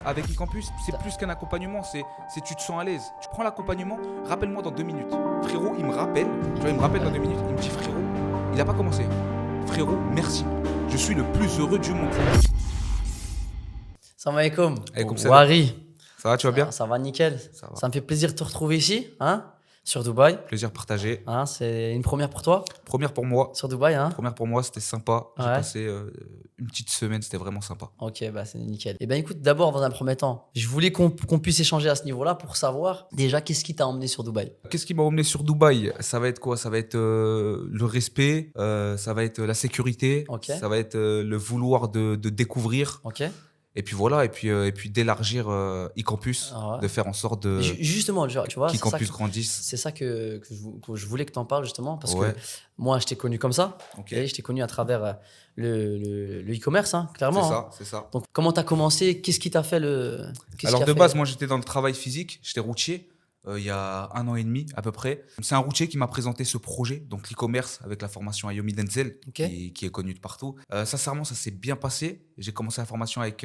Avec e-campus, c'est plus qu'un accompagnement, c'est tu te sens à l'aise. Tu prends l'accompagnement, rappelle-moi dans 2 minutes. Frérot, il me rappelle, tu vois, il me rappelle dans 2 minutes, il me dit frérot, il n'a pas commencé. Frérot, merci. Je suis le plus heureux du monde. Salam alaikum. Alaikum salam. Wari. Ça va, tu vas bien? Ça va nickel. Ça va. Ça me fait plaisir de te retrouver ici, hein, sur Dubaï. Plaisir partagé. Hein, c'est une première pour toi, Première pour moi. sur Dubaï. Hein. Première pour moi, c'était sympa. J'ai Ouais. passé une petite semaine, c'était vraiment sympa. Ok, bah c'est nickel. Et ben écoute, d'abord, dans un premier temps, je voulais qu'on puisse échanger à ce niveau-là pour savoir déjà qu'est-ce qui t'a emmené sur Dubaï. Qu'est-ce qui m'a emmené sur Dubaï? Ça va être quoi? Ça va être le respect, ça va être la sécurité, Ok. ça va être le vouloir de découvrir. Ok. Et puis voilà, et puis d'élargir e-campus, Ah ouais. de faire en sorte de Justement, tu vois, c'est ça qu'e-campus que- grandisse. c'est ça que je voulais que tu en parles justement parce Ouais. que moi, je t'ai connu comme ça. Ok. Et je t'ai connu à travers le e-commerce, hein, C'est clairement. Hein. ça, c'est ça. Donc, comment tu as commencé? Qu'est-ce qui t'a fait Alors de base, moi j'étais dans le travail physique, j'étais routier il y a 1 an et demi à peu près. C'est un routier qui m'a présenté ce projet, donc l'e-commerce avec la formation à Yomi Denzel, Ok. qui est connue de partout. Sincèrement, ça s'est bien passé. J'ai commencé la formation avec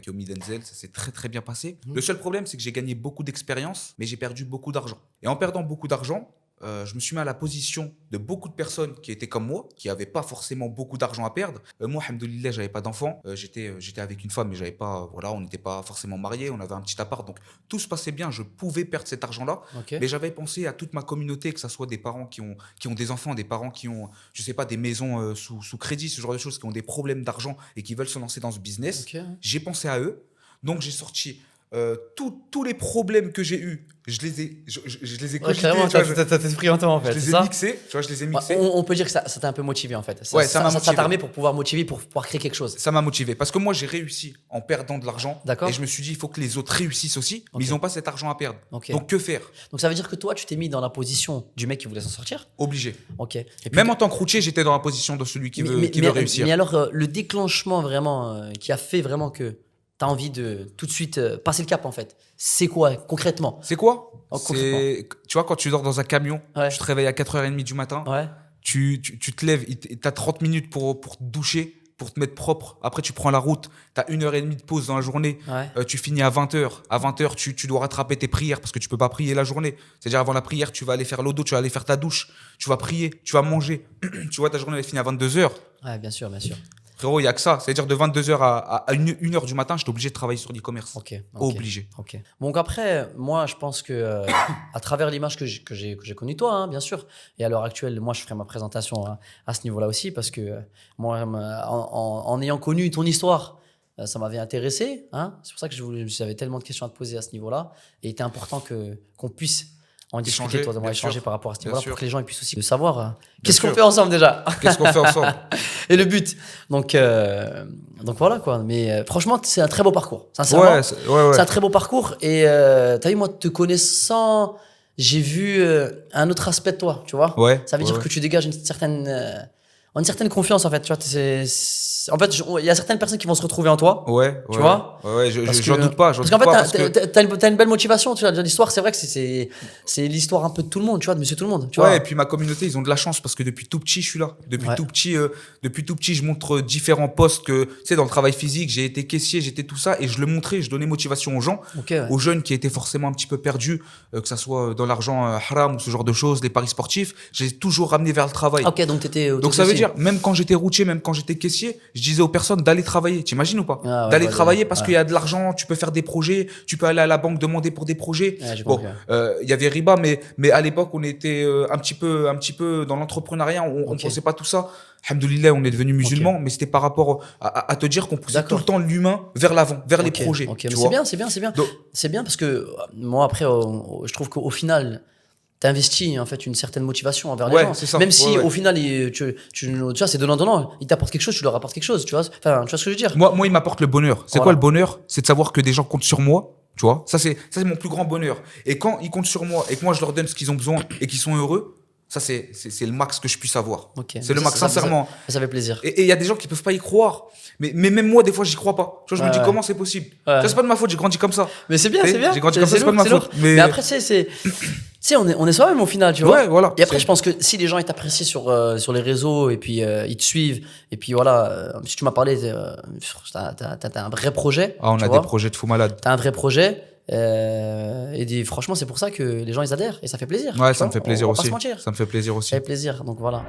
Yomi Denzel, ça s'est très très bien passé. Mhm. Le seul problème, c'est que j'ai gagné beaucoup d'expérience, mais j'ai perdu beaucoup d'argent. Et en perdant beaucoup d'argent, je me suis mis à la position de beaucoup de personnes qui étaient comme moi, qui n'avaient pas forcément beaucoup d'argent à perdre. Moi, alhamdoulilah, j'avais pas d'enfant. J'étais avec une femme, mais j'avais pas, voilà, on n'était pas forcément mariés, on avait un petit appart, donc tout se passait bien. Je pouvais perdre cet argent-là, Ok. mais j'avais pensé à toute ma communauté, que ce soit des parents qui ont des enfants, des parents qui ont, je sais pas, des maisons sous crédit, ce genre de choses, qui ont des problèmes d'argent et qui veulent se lancer dans ce business. Ok. J'ai pensé à eux, donc j'ai sorti tous les problèmes que j'ai eus, je les ai Ouais, cogités, clairement, tu vois, t'as t'as pris en temps en fait. je les c'est ai ça. mixés, tu vois, je les ai Bah, mixés. on peut dire que ça t'a un peu motivé en fait. Ouais, ça m'a motivé. Ça t'a armé pour pouvoir motiver, pour pouvoir créer quelque chose. Ça m'a motivé parce que moi j'ai réussi en perdant de l'argent. D'accord. Et je me suis dit il faut que les autres réussissent aussi, Ok. mais ils n'ont pas cet argent à perdre. Ok. Donc que faire? Donc ça veut dire que toi, tu t'es mis dans la position du mec qui voulait s'en sortir. Obligé. Ok. Et puis, Même en tant que routier, j'étais dans la position de celui qui veut réussir. Mais alors, le déclenchement vraiment qui a fait vraiment que tu as envie de tout de suite passer le cap en fait, c'est quoi concrètement? C'est quoi? Oh, C'est, tu vois, quand tu dors dans un camion, Ouais. tu te réveilles à 4h30 du matin, Ouais. tu te lèves, tu as 30 minutes pour te doucher, pour te mettre propre. Après, tu prends la route, tu as 1h30 de pause dans la journée. Ouais. Tu finis à 20h. À 20h, tu dois rattraper tes prières parce que tu peux pas prier la journée. C'est-à-dire, avant la prière, tu vas aller faire l'odo, tu vas aller faire ta douche, tu vas prier, tu vas manger. Tu vois, ta journée, elle finit à 22h. Ouais, bien sûr, bien sûr. Frérot, il n'y a que ça. C'est-à-dire, de 22h à 1h du matin, j'étais obligé de travailler sur l'e-commerce. Ok. ok. Obligé. Ok. Donc après, moi, je pense que à travers l'image que j'ai connue toi, hein, bien sûr, et à l'heure actuelle, moi, je ferai ma présentation à ce niveau-là aussi parce que moi, en ayant connu ton histoire, ça m'avait intéressé. Hein. C'est pour ça que j'avais tellement de questions à te poser à ce niveau-là, et il était important qu'on puisse en discuter, Échanger, toi, de moi, bien échanger sûr. par rapport à ce Bien niveau-là sûr. pour que les gens ils puissent aussi le savoir. Qu'est-ce qu'on sûr. fait ensemble déjà Qu'est-ce qu'on fait ensemble? et le but. Donc voilà quoi. Mais franchement, c'est un très beau parcours. Sincèrement. Ouais, ouais. C'est un très beau parcours et t'as vu, moi, te connaissant, j'ai vu un autre aspect de toi, tu vois. Ouais, Ça veut ouais, dire ouais. que tu dégages une certaine confiance, en fait. Tu vois, en fait, il y a certaines personnes qui vont se retrouver en toi. Ouais, Tu ouais, vois ouais, ouais, Parce j'en que- doute pas. Parce qu'en fait, t'as une belle motivation. Tu vois, l'histoire, c'est vrai que c'est l'histoire un peu de tout le monde, tu vois, de monsieur tout le monde. Tu Ouais, vois. et puis ma communauté, ils ont de la chance parce que depuis tout petit, je suis là. Depuis Ouais. tout petit, je montre différents postes que, tu sais, dans le travail physique, j'ai été caissier, j'étais tout ça, et je le montrais, je donnais motivation aux gens, Ok, ouais. aux jeunes qui étaient forcément un petit peu perdus, que ça soit dans l'argent haram ou ce genre de choses, les paris sportifs, j'ai toujours ramené vers le travail. Ok, donc t'étais. Donc ça veut dire, même quand j'étais routier, même quand j'étais caissier, je disais aux personnes d'aller travailler. T'imagines ou pas? Ah ouais, D'aller ouais, travailler parce ouais. qu'il y a de l'argent, tu peux faire des projets, tu peux aller à la banque demander pour des projets. Ouais, j'ai Bon, compris. il y avait riba, mais à l'époque, on était un petit peu dans l'entrepreneuriat, on Ok. pensait pas tout ça. Alhamdoulilah, on est devenu musulmans, mais c'était par rapport à te dire qu'on poussait tout D'accord. le temps l'humain vers l'avant, vers les Ok, projets. ok. tu Mais vois. c'est bien, c'est bien, c'est bien. Donc- C'est bien parce que moi, après, je trouve qu'au final, tu investis en fait une certaine motivation envers les Ouais, gens. c'est ça. Même si Ouais, ouais. au final, tu vois, c'est donnant-donnant. Ils t'apportent quelque chose, tu leur apportes quelque chose. Tu vois, enfin, tu vois ce que je veux dire? Moi, il m'apporte le bonheur. C'est Voilà. quoi le bonheur? C'est de savoir que des gens comptent sur moi. Tu vois, ça c'est mon plus grand bonheur. Et quand ils comptent sur moi et que moi je leur donne ce qu'ils ont besoin et qu'ils sont heureux, ça c'est le max que je puisse avoir. Ok. C'est le Ça, max, ça- sincèrement. Ça fait plaisir. Et il y a des gens qui peuvent pas y croire. Mais même moi, des fois, j'y crois pas. Tu vois, je me Ouais, dis ouais. comment c'est possible. Ouais. Ça, c'est pas de ma faute, j'ai grandi comme ça. Mais c'est bien, Tu sais, c'est bien. j'ai grandi comme ça, c'est pas de ma lourd. faute. Mais après, sais, on est soi-même au final, tu vois. Ouais, voilà. Et après, C'est- je pense que si les gens ils t'apprécient sur les réseaux et puis ils te suivent, et puis voilà, si tu m'as parlé, t'as un vrai projet. Ah, on tu a vois. des projets de fou malade. T'as un vrai projet. Franchement, c'est pour ça que les gens ils adhèrent et ça fait plaisir. Ouais, tu ça me vois. fait plaisir On va pas aussi. se mentir. Ça me fait plaisir aussi. Ça fait plaisir. Donc voilà.